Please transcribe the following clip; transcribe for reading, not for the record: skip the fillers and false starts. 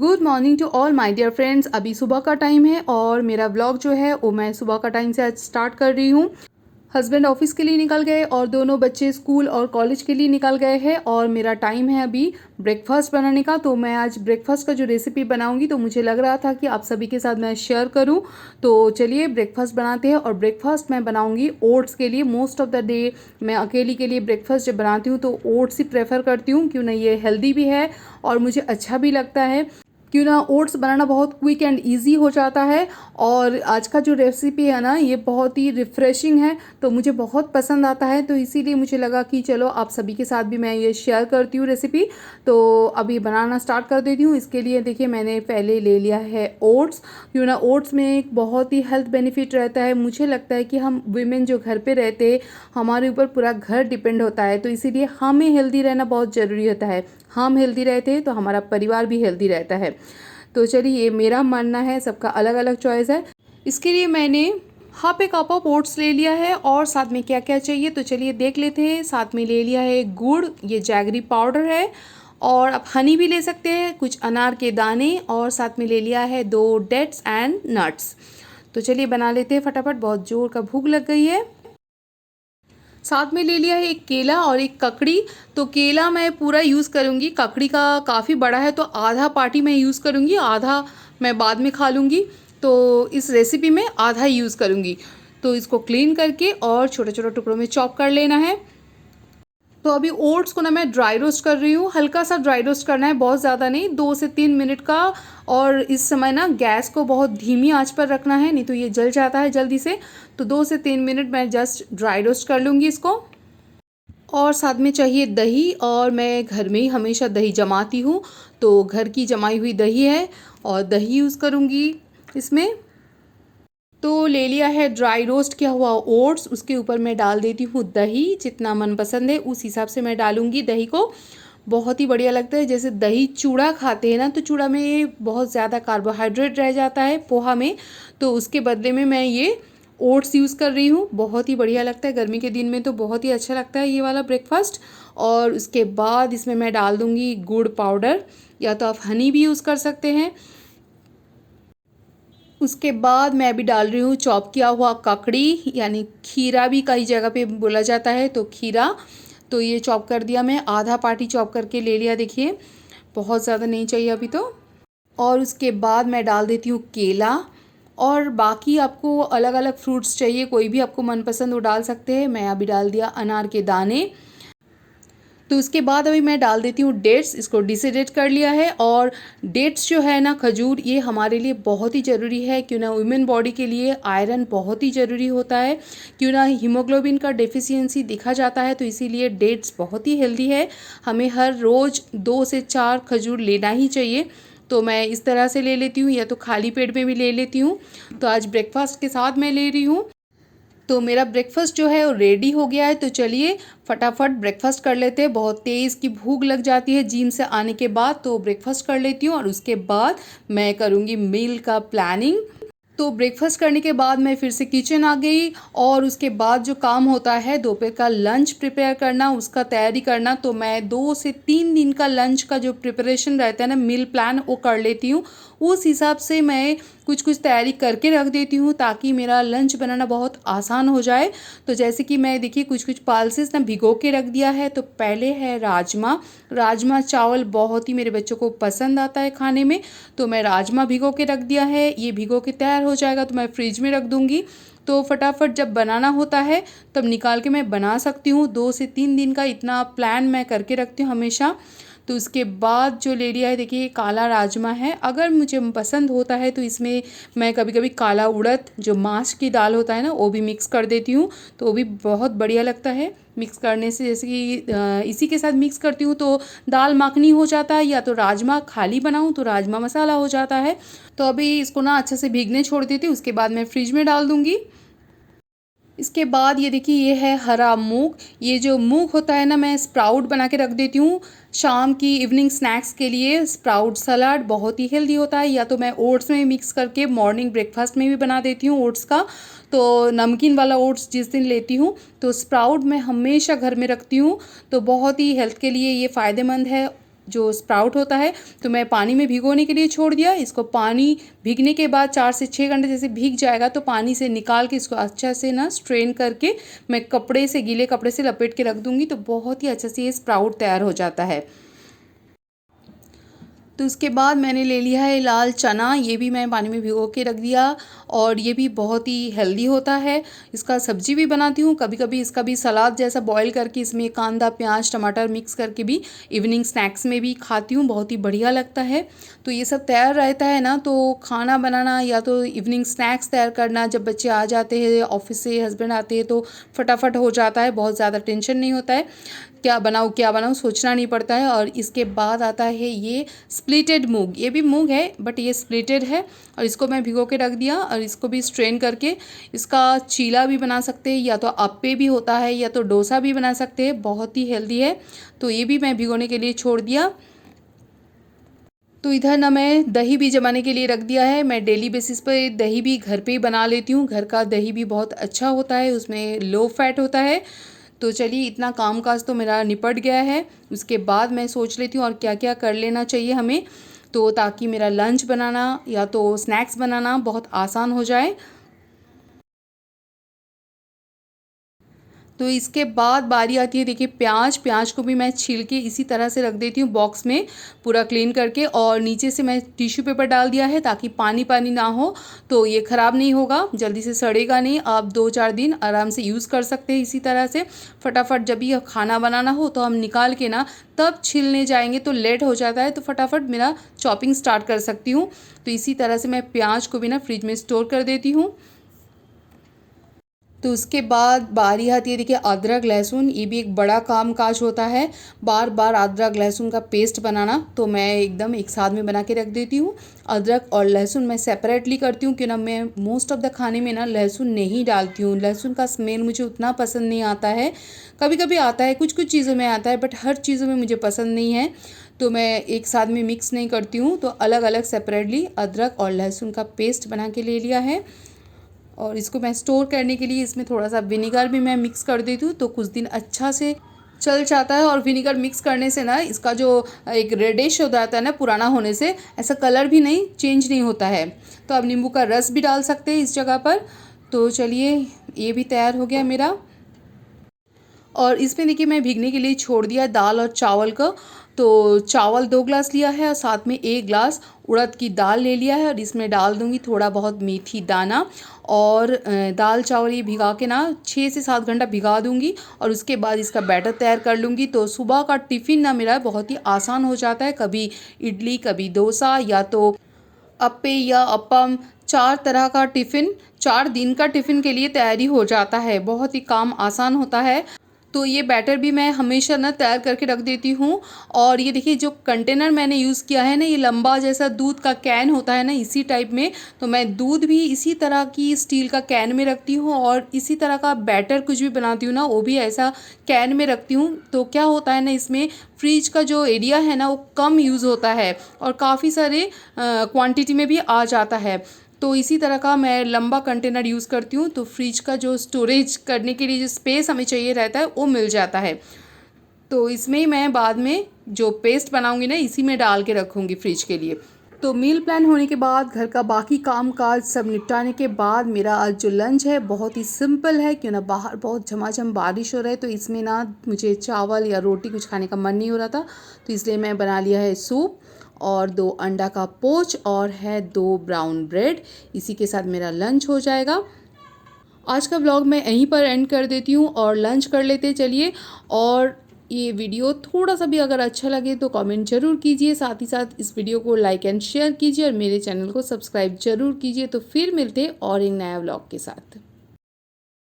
Good morning to all my dear friends. अभी सुबह का टाइम है और मेरा व्लॉग जो है वो मैं सुबह का टाइम से आज स्टार्ट कर रही हूँ। हस्बैंड ऑफिस के लिए निकल गए और दोनों बच्चे स्कूल और कॉलेज के लिए निकल गए हैं और मेरा टाइम है अभी ब्रेकफास्ट बनाने का। तो मैं आज ब्रेकफास्ट का जो रेसिपी बनाऊंगी तो मुझे लग रहा था कि आप सभी के साथ मैं शेयर करूं। तो चलिए ब्रेकफास्ट बनाते हैं। और ब्रेकफास्ट मैं बनाऊंगी ओट्स के लिए। मोस्ट ऑफ द डे मैं अकेली के लिए ब्रेकफास्ट जब बनाती हूँ तो ओट्स ही प्रेफर करती हूँ, क्यों ना ये हेल्दी भी है और मुझे अच्छा भी लगता है। क्यों ना ओट्स बनाना बहुत क्विक एंड इजी हो जाता है। और आज का जो रेसिपी है ना ये बहुत ही रिफ़्रेशिंग है तो मुझे बहुत पसंद आता है। तो इसीलिए मुझे लगा कि चलो आप सभी के साथ भी मैं ये शेयर करती हूँ रेसिपी। तो अभी बनाना स्टार्ट कर देती हूँ। इसके लिए देखिए मैंने पहले ले लिया है ओट्स। क्यों ना ओट्स में एक बहुत ही हेल्थ बेनिफिट रहता है। मुझे लगता है कि हम वीमेन जो घर पे रहते हैं हमारे ऊपर पूरा घर डिपेंड होता है, तो इसीलिए हमें हेल्दी रहना बहुत ज़रूरी होता है। हम हेल्दी रहते हैं तो हमारा परिवार भी हेल्दी रहता है। तो चलिए ये मेरा मानना है, सबका अलग अलग चॉइस है। इसके लिए मैंने half A cup of oats ले लिया है और साथ में क्या क्या चाहिए तो चलिए देख लेते हैं। साथ में ले लिया है गुड़, ये जैगरी पाउडर है और आप हनी भी ले सकते हैं, कुछ अनार के दाने और साथ में ले लिया है 2 डेट्स एंड नट्स। तो चलिए बना लेते हैं फटाफट, बहुत जोर का भूख लग गई है। साथ में ले लिया है एक केला और एक ककड़ी। तो केला मैं पूरा यूज़ करूँगी, ककड़ी का काफ़ी बड़ा है तो आधा पार्टी मैं यूज़ करूँगी, आधा मैं बाद में खा लूँगी। तो इस रेसिपी में आधा ही यूज़ करूँगी। तो इसको क्लीन करके और छोटे छोटे टुकड़ों में चॉप कर लेना है। तो अभी ओट्स को ना मैं ड्राई रोस्ट कर रही हूँ, हल्का सा ड्राई रोस्ट करना है, बहुत ज़्यादा नहीं, 2 से 3 मिनट का। और इस समय ना गैस को बहुत धीमी आंच पर रखना है, नहीं तो ये जल जाता है जल्दी से। तो 2 से 3 मिनट मैं जस्ट ड्राई रोस्ट कर लूँगी इसको। और साथ में चाहिए दही, और मैं घर में ही हमेशा दही जमाती हूँ तो घर की जमाई हुई दही है और दही यूज़ करूँगी इसमें। तो ले लिया है ड्राई रोस्ट किया हुआ ओट्स, उसके ऊपर मैं डाल देती हूँ दही, जितना मन पसंद है उस हिसाब से मैं डालूँगी दही को। बहुत ही बढ़िया लगता है। जैसे दही चूड़ा खाते हैं ना तो चूड़ा में बहुत ज़्यादा कार्बोहाइड्रेट रह जाता है पोहा में, तो उसके बदले में मैं ये ओट्स यूज़ कर रही हूँ। बहुत ही बढ़िया लगता है, गर्मी के दिन में तो बहुत ही अच्छा लगता है ये वाला ब्रेकफास्ट। और उसके बाद इसमें मैं डाल दूँगी गुड़ पाउडर, या तो आप हनी भी यूज़ कर सकते हैं। उसके बाद मैं अभी डाल रही हूँ चॉप किया हुआ ककड़ी, यानी खीरा भी कई जगह पे बोला जाता है, तो खीरा। तो ये चॉप कर दिया मैं, आधा पार्टी चॉप करके ले लिया, देखिए बहुत ज़्यादा नहीं चाहिए अभी तो। और उसके बाद मैं डाल देती हूँ केला, और बाकी आपको अलग अलग फ्रूट्स चाहिए, कोई भी आपको मनपसंद वो डाल सकते हैं। मैं अभी डाल दिया अनार के दाने। तो उसके बाद अभी मैं डाल देती हूँ डेट्स, इसको डिसइड्रेट कर लिया है। और डेट्स जो है ना, खजूर, ये हमारे लिए बहुत ही ज़रूरी है। क्यों ना वुमेन बॉडी के लिए आयरन बहुत ही ज़रूरी होता है, क्यों ना हीमोग्लोबिन का डेफिशिएंसी दिखा जाता है, तो इसीलिए डेट्स बहुत ही हेल्दी है। हमें हर रोज़ 2 से 4 खजूर लेना ही चाहिए। तो मैं इस तरह से ले लेती हूँ, या तो खाली पेट में भी ले लेती हूँ। तो आज ब्रेकफास्ट के साथ मैं ले रही हूँ। तो मेरा ब्रेकफास्ट जो है वो रेडी हो गया है। तो चलिए फटाफट ब्रेकफास्ट कर लेते हैं। बहुत तेज़ की भूख लग जाती है जिम से आने के बाद, तो ब्रेकफास्ट कर लेती हूँ और उसके बाद मैं करूँगी मील का प्लानिंग। तो ब्रेकफास्ट करने के बाद मैं फिर से किचन आ गई, और उसके बाद जो काम होता है दोपहर का लंच प्रिपेयर करना, उसका तैयारी करना। तो मैं 2 से 3 दिन का लंच का जो प्रिपरेशन रहता है ना, मील प्लान, वो कर लेती हूँ। उस हिसाब से मैं कुछ कुछ तैयारी करके रख देती हूँ ताकि मेरा लंच बनाना बहुत आसान हो जाए। तो जैसे कि मैं देखिए कुछ कुछ पल्सेस ना भिगो के रख दिया है। तो पहले है राजमा। राजमा चावल बहुत ही मेरे बच्चों को पसंद आता है खाने में, तो मैं राजमा भिगो के रख दिया है। ये भिगो के तैयार हो जाएगा तो मैं फ्रिज में रख दूँगी। तो फटाफट जब बनाना होता है तब निकाल के मैं बना सकती हूँ। 2 से 3 दिन का इतना प्लान मैं करके रखती हूँ हमेशा। तो उसके बाद जो ले लिया है, देखिए काला राजमा है। अगर मुझे पसंद होता है तो इसमें मैं कभी कभी काला उड़द, जो माश की दाल होता है ना, वो भी मिक्स कर देती हूँ, तो वो भी बहुत बढ़िया लगता है मिक्स करने से। जैसे कि इसी के साथ मिक्स करती हूँ तो दाल मखनी हो जाता है, या तो राजमा खाली बनाऊँ तो राजमा मसाला हो जाता है। तो अभी इसको ना अच्छे से भीगने छोड़ देती हूँ, उसके बाद मैं फ्रिज में डाल दूँगी। इसके बाद ये देखिए ये है हरा मूंग। ये जो मूंग होता है ना, मैं स्प्राउट बना के रख देती हूँ शाम की इवनिंग स्नैक्स के लिए। स्प्राउट सलाद बहुत ही हेल्दी होता है, या तो मैं ओट्स में मिक्स करके मॉर्निंग ब्रेकफास्ट में भी बना देती हूँ ओट्स का। तो नमकीन वाला ओट्स जिस दिन लेती हूँ तो स्प्राउट मैं हमेशा घर में रखती हूँ, तो बहुत ही हेल्थ के लिए ये फ़ायदेमंद है। जो स्प्राउट होता है तो मैं पानी में भिगोने के लिए छोड़ दिया। इसको पानी भीगने के बाद 4 से 6 घंटे जैसे भीग जाएगा तो पानी से निकाल के इसको अच्छा से ना स्ट्रेन करके मैं कपड़े से, गीले कपड़े से लपेट के रख दूँगी, तो बहुत ही अच्छे से ये स्प्राउट तैयार हो जाता है। तो उसके बाद मैंने ले लिया है लाल चना, ये भी मैं पानी में भिगो के रख दिया और ये भी बहुत ही हेल्दी होता है। इसका सब्जी भी बनाती हूँ, कभी कभी इसका भी सलाद जैसा बॉईल करके इसमें कांदा, प्याज, टमाटर मिक्स करके भी इवनिंग स्नैक्स में भी खाती हूँ, बहुत ही बढ़िया लगता है। तो ये सब तैयार रहता है ना, तो खाना बनाना या तो इवनिंग स्नैक्स तैयार करना, जब बच्चे आ जाते हैं ऑफिस से, हस्बैंड आते हैं, तो फटाफट हो जाता है, बहुत ज़्यादा टेंशन नहीं होता है, क्या बनाऊँ सोचना नहीं पड़ता है। और इसके बाद आता है ये स्प्लिटेड मूंग, ये भी मूंग है बट ये स्प्लिटेड है और इसको मैं भिगो के रख दिया और इसको भी स्ट्रेन करके इसका चीला भी बना सकते हैं, या तो अप्पे भी होता है या तो डोसा भी बना सकते हैं, बहुत ही हेल्दी है। तो ये भी मैं भिगोने के लिए छोड़ दिया। तो इधर ना मैं दही भी जमाने के लिए रख दिया है। मैं डेली बेसिस पे दही भी घर पे ही बना लेती हूँ, घर का दही भी बहुत अच्छा होता है, उसमें लो फैट होता है। तो चलिए इतना काम काज तो मेरा निपट गया है। उसके बाद मैं सोच लेती हूँ और क्या क्या कर लेना चाहिए हमें, तो ताकि मेरा लंच बनाना या तो स्नैक्स बनाना बहुत आसान हो जाए। तो इसके बाद बारी आती है, देखिए प्याज को भी मैं छील के इसी तरह से रख देती हूँ बॉक्स में पूरा क्लीन करके, और नीचे से मैं टिश्यू पेपर डाल दिया है ताकि पानी पानी ना हो, तो ये ख़राब नहीं होगा, जल्दी से सड़ेगा नहीं, आप 2-4 दिन आराम से यूज़ कर सकते हैं। इसी तरह से फटाफट जब भी खाना बनाना हो तो हम निकाल के ना तब छीलने जाएंगे तो लेट हो जाता है, तो फटाफट मेरा चॉपिंग स्टार्ट कर सकती हूँ। तो इसी तरह से मैं प्याज को भी ना फ्रिज में स्टोर कर देती हूँ। तो उसके बाद बारी आती है, देखिए अदरक लहसुन, ये भी एक बड़ा काम काज होता है, बार बार अदरक लहसुन का पेस्ट बनाना, तो मैं एकदम एक साथ में बना के रख देती हूँ। अदरक और लहसुन मैं सेपरेटली करती हूँ, क्यों ना मैं मोस्ट ऑफ द खाने में ना लहसुन नहीं डालती हूँ, लहसुन का स्मेल मुझे उतना पसंद नहीं आता है। कभी कभी आता है, कुछ कुछ चीज़ों में आता है, बट हर चीज़ों में मुझे पसंद नहीं है, तो मैं एक साथ में मिक्स नहीं करती हूँ। तो अलग अलग सेपरेटली अदरक और लहसुन का पेस्ट बना के ले लिया है, और इसको मैं स्टोर करने के लिए इसमें थोड़ा सा विनेगर भी मैं मिक्स कर देती हूँ, तो कुछ दिन अच्छा से चल जाता है। और विनेगर मिक्स करने से ना इसका जो एक रेडिश हो जाता है ना पुराना होने से, ऐसा कलर भी नहीं चेंज नहीं होता है। तो अब नींबू का रस भी डाल सकते हैं इस जगह पर। तो चलिए ये भी तैयार हो गया मेरा। और इसमें देखिए मैं भीगने के लिए छोड़ दिया दाल और चावल का। तो चावल 2 ग्लास लिया है और साथ में 1 ग्लास उड़द की दाल ले लिया है, और इसमें डाल दूंगी थोड़ा बहुत मेथी दाना, और दाल चावल ये भिगा के ना 6 से 7 घंटा भिगा दूंगी, और उसके बाद इसका बैटर तैयार कर लूँगी। तो सुबह का टिफ़िन ना मेरा बहुत ही आसान हो जाता है, कभी इडली, कभी डोसा, या तो अप्पे या अप्पम, 4 तरह का टिफ़िन, 4 दिन का टिफ़िन के लिए तैयारी हो जाता है, बहुत ही काम आसान होता है। तो ये बैटर भी मैं हमेशा ना तैयार करके रख देती हूँ। और ये देखिए जो कंटेनर मैंने यूज़ किया है ना, ये लंबा जैसा दूध का कैन होता है ना, इसी टाइप में, तो मैं दूध भी इसी तरह की स्टील का कैन में रखती हूँ, और इसी तरह का बैटर कुछ भी बनाती हूँ ना वो भी ऐसा कैन में रखती हूँ। तो क्या होता है ना, इसमें फ्रिज का जो एरिया है ना वो कम यूज़ होता है और काफ़ी सारे क्वांटिटी में भी आ जाता है। तो इसी तरह का मैं लंबा कंटेनर यूज़ करती हूँ, तो फ्रिज का जो स्टोरेज करने के लिए जो स्पेस हमें चाहिए रहता है वो मिल जाता है। तो इसमें मैं बाद में जो पेस्ट बनाऊंगी ना इसी में डाल के रखूँगी फ्रिज के लिए। तो मील प्लान होने के बाद, घर का बाकी काम काज सब निपटाने के बाद, मेरा आज जो लंच है बहुत ही सिंपल है, क्यों ना बाहर बहुत झमाझम बारिश हो रहा है, तो इसमें ना मुझे चावल या रोटी कुछ खाने का मन नहीं हो रहा था, तो इसलिए मैं बना लिया है सूप और 2 अंडा का पोच और है 2 ब्राउन ब्रेड। इसी के साथ मेरा लंच हो जाएगा। आज का व्लॉग मैं यहीं पर एंड कर देती हूँ और लंच कर लेते चलिए। और ये वीडियो थोड़ा सा भी अगर अच्छा लगे तो कमेंट ज़रूर कीजिए, साथ ही साथ इस वीडियो को लाइक एंड शेयर कीजिए और मेरे चैनल को सब्सक्राइब ज़रूर कीजिए। तो फिर मिलते हैं और एक नया व्लॉग के साथ।